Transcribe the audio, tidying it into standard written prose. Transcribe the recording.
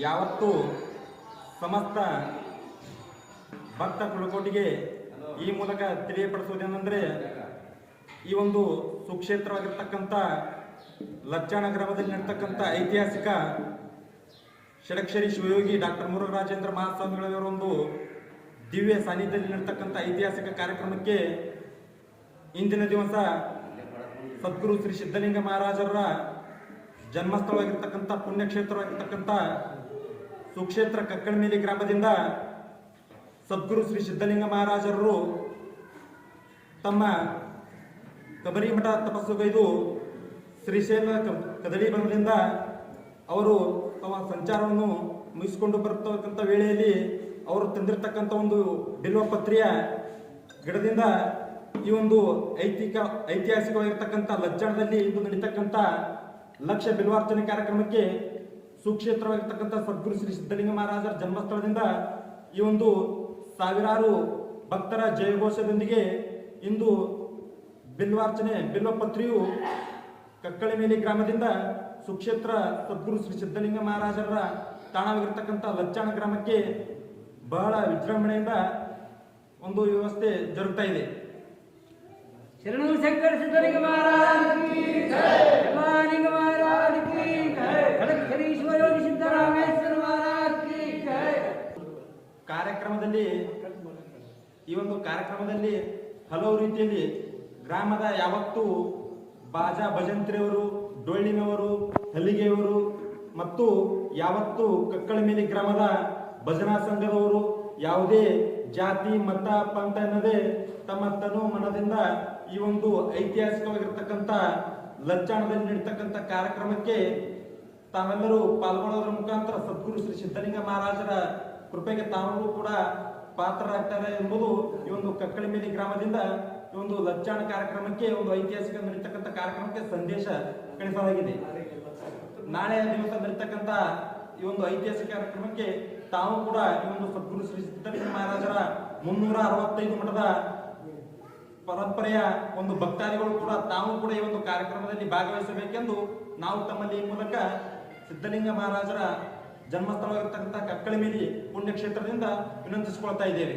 ಯಾವತ್ತೂ ಸಮಸ್ತ ಭಕ್ತ ಕುಲಕೋಟಿಗೆ ಈ ಮೂಲಕ ತಿಳಿಯಪಡಿಸುವುದೇನೆಂದರೆ, ಈ ಒಂದು ಸುಕ್ಷೇತ್ರವಾಗಿರ್ತಕ್ಕಂಥ ಲಚ್ಚಾಣ ಗ್ರಾಮದಲ್ಲಿ ನಡೀತಕ್ಕಂಥ ಐತಿಹಾಸಿಕ ಷಡಕ್ಷರಿ ಶಿವಯೋಗಿ ಡಾಕ್ಟರ್ ಮುರುಘರಾಜೇಂದ್ರ ಮಹಾಸ್ವಾಮಿಗಳವರ ಒಂದು ದಿವ್ಯ ಸಾನ್ನಿಧ್ಯದಲ್ಲಿ ನಡೀತಕ್ಕಂಥ ಐತಿಹಾಸಿಕ ಕಾರ್ಯಕ್ರಮಕ್ಕೆ ಇಂದಿನ ದಿವಸ ಸದ್ಗುರು ಶ್ರೀ ಸಿದ್ಧಲಿಂಗ ಮಹಾರಾಜರ ಜನ್ಮಸ್ಥಳವಾಗಿರ್ತಕ್ಕಂಥ ಪುಣ್ಯಕ್ಷೇತ್ರವಾಗಿರ್ತಕ್ಕಂಥ ಸುಕ್ಷೇತ್ರ ಕಕ್ಕಳಮೇಲಿ ಗ್ರಾಮದಿಂದ ಸದ್ಗುರು ಶ್ರೀ ಸಿದ್ಧಲಿಂಗ ಮಹಾರಾಜರು ತಮ್ಮ ಕಬರಿಮಠ ತಪಸ್ಸುಗೈದು ಶ್ರೀಶೈಲ ಕದಳಿ ಬನದಿಂದ ಅವರು ತಮ್ಮ ಸಂಚಾರವನ್ನು ಮುಗಿಸಿಕೊಂಡು ಬರತಕ್ಕಂಥ ವೇಳೆಯಲ್ಲಿ ಅವರು ತಂದಿರತಕ್ಕಂಥ ಒಂದು ಬಿಲ್ವಪತ್ರಿಯ ಗಿಡದಿಂದ ಈ ಒಂದು ಐತಿಹಾಸಿಕವಾಗಿರ್ತಕ್ಕಂಥ ಲಜ್ಜಾಣದಲ್ಲಿ ಇಂದು ನಡೀತಕ್ಕಂಥ ಲಕ್ಷ ಬಿಲ್ವಾರ್ಚನೆ ಕಾರ್ಯಕ್ರಮಕ್ಕೆ ಸುಕ್ಷೇತ್ರವಾಗಿರ್ತಕ್ಕಂಥ ಸದ್ಗುರು ಶ್ರೀ ಸಿದ್ಧಲಿಂಗ ಮಹಾರಾಜರ ಜನ್ಮಸ್ಥಳದಿಂದ ಈ ಒಂದು ಸಾವಿರಾರು ಭಕ್ತರ ಜಯಘೋಷದೊಂದಿಗೆ ಇಂದು ಬಿಲ್ವಾರ್ಚನೆ ಬಿಲ್ವಪತ್ರಿಯು ಕಕ್ಕಳಮೇಲಿ ಗ್ರಾಮದಿಂದ ಸುಕ್ಷೇತ್ರ ಸದ್ಗುರು ಶ್ರೀ ಸಿದ್ಧಲಿಂಗ ಮಹಾರಾಜರ ತಾಣವಾಗಿರ್ತಕ್ಕಂಥ ಲಚ್ಚಾಣ ಗ್ರಾಮಕ್ಕೆ ಬಹಳ ವಿಜೃಂಭಣೆಯಿಂದ ಒಂದು ವ್ಯವಸ್ಥೆ ಜರುಗ್ತಾ ಇದೆ. ಶರಣು ಶಂಕರ ಸಿದ್ಧಲಿಂಗ ಮಹಾರಾಜ ಕಿ ಜೈ, ರಾಮಲಿಂಗ ಮಹಾರಾಜ ಕಿ ಜೈ, ಷಡಕ್ಷರೀಶ್ವರ ಯೋಗಿ ಸಿದ್ದರಾಮೇಶ್ವರ ಮಹಾರಾಜ ಕಿ ಜೈ. ಈ ಒಂದು ಕಾರ್ಯಕ್ರಮದಲ್ಲಿ ಹಲವು ರೀತಿಯಲ್ಲಿ ಗ್ರಾಮದ ಯಾವತ್ತೂ ಬಾಜಾ ಭಜಂತ್ರಿಯವರು, ಡೊಳ್ಳಿನವರು, ಹಲಿಗೆಯವರು ಮತ್ತು ಯಾವತ್ತೂ ಕಕ್ಕಳಮೇಲಿ ಗ್ರಾಮದ ಭಜನಾ ಸಂಘದವರು ಯಾವುದೇ ಜಾತಿ ಮತ ಪಂಥ ಎನ್ನದೇ ತಮ್ಮ ತನು ಮನದಿಂದ ಈ ಒಂದು ಐತಿಹಾಸಿಕವಾಗಿರ್ತಕ್ಕಂಥ ಲಚ್ಚಾಣದಲ್ಲಿ ನಡೀತಕ್ಕಂಥ ಕಾರ್ಯಕ್ರಮಕ್ಕೆ ತಾವೆಲ್ಲರೂ ಪಾಲ್ಗೊಳ್ಳೋದ್ರ ಮುಖಾಂತರ ಸದ್ಗುರು ಶ್ರೀ ಸಿದ್ಧಲಿಂಗ ಮಹಾರಾಜರ ಕೃಪೆಗೆ ತಾವು ಕೂಡ ಪಾತ್ರರಾಗ್ತಾರೆ ಎಂಬುದು ಈ ಒಂದು ಕಕ್ಕಳಮೇಲಿ ಗ್ರಾಮದಿಂದ ಈ ಒಂದು ಲಚ್ಚಾಣ ಕಾರ್ಯಕ್ರಮಕ್ಕೆ, ಒಂದು ಐತಿಹಾಸಿಕ ನಡೀತಕ್ಕಂಥ ಕಾರ್ಯಕ್ರಮಕ್ಕೆ ಸಂದೇಶ ಕಳಿಸಲಾಗಿದೆ. ನಾಳೆ ದಿವಸ ನಡೀತಕ್ಕಂಥ ಈ ಒಂದು ಐತಿಹಾಸಿಕ ಕಾರ್ಯಕ್ರಮಕ್ಕೆ ತಾವು ಕೂಡ ಈ ಒಂದು ಸದ್ಗುರು ಶ್ರೀ ಸಿದ್ಧಲಿಂಗ ಮಹಾರಾಜರ 365 ಮಠದ ಪರಂಪರೆಯ ಒಂದು ಭಕ್ತಾದಿಗಳು ಕೂಡ ತಾವು ಕೂಡ ಈ ಒಂದು ಕಾರ್ಯಕ್ರಮದಲ್ಲಿ ಭಾಗವಹಿಸಬೇಕೆಂದು ನಾವು ತಮ್ಮಲ್ಲಿ ಈ ಮೂಲಕ ಸಿದ್ಧಲಿಂಗ ಮಹಾರಾಜರ ಜನ್ಮಸ್ಥಳವಾಗಿರ್ತಕ್ಕಂಥ ಕಕ್ಕಳಮೇಲಿ ಪುಣ್ಯಕ್ಷೇತ್ರದಿಂದ ವಿನಂತಿಸಿಕೊಳ್ತಾ ಇದ್ದೇವೆ.